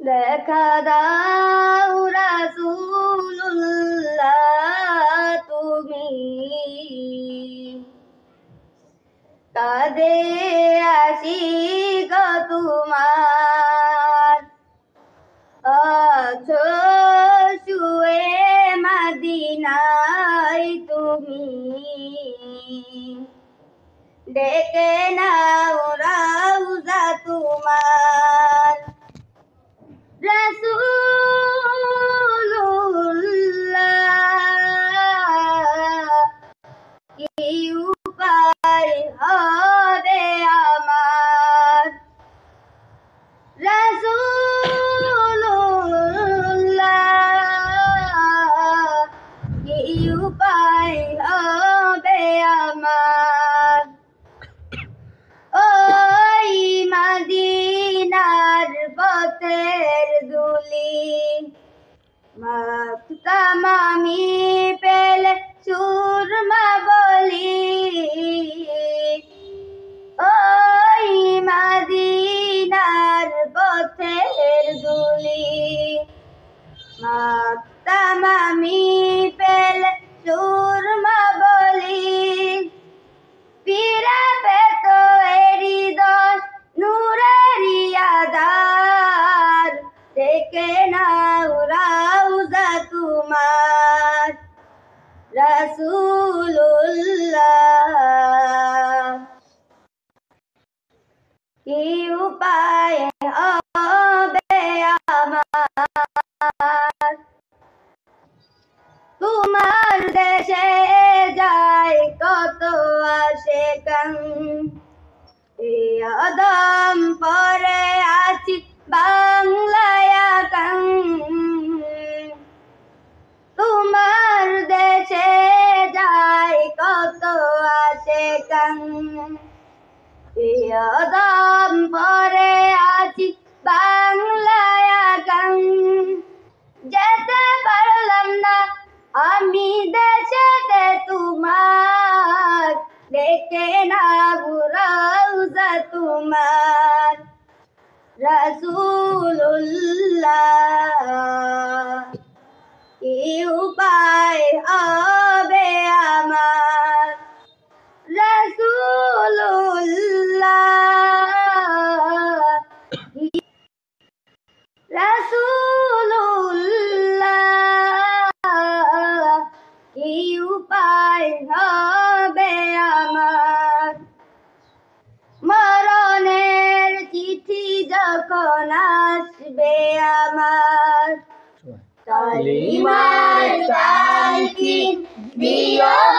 দেখা দাও রাসূলুল্লাহ তুমি কাঁদে আশিক তোমার আছো শুয়ে মদিনায় তুমি ডেকে নাও রাউজা তোমার রাসূলুল্লাহ কি উপায় হবে আমার রাসূলুল্লাহ কি উপায় হবে আমার ওই মদিনার পথের ধুলি মাখতাম আমি পেলে সুরমা বলি ওই মদিনার পথের ধুলি মাখতাম আমি পেলে সুরমা বলি ফিরে পেত হৃদয় নূরেরি আধার দেখে নাও রাউজা তোমার রাসূলুল্লাহ কি উপায় হবে আমার তোমার দেশে যায় কত আশিকান আদম পরে আছি বাংলায় কান তোমার দেশে যায় কত আশিকান আদম পরে আছি বাংলায় কান যেতে পারলাম না আমি দেশেতে তোমার দেখে না রাউজা তোমার রাসূলুল্লাহ কি উপায় হবে আমার রাসূলুল্লাহ রাসূলুল্লাহ কি উপায় হবে আমার মরণের চিঠি যখন আসবে আমার কালিমার তালকিন দিও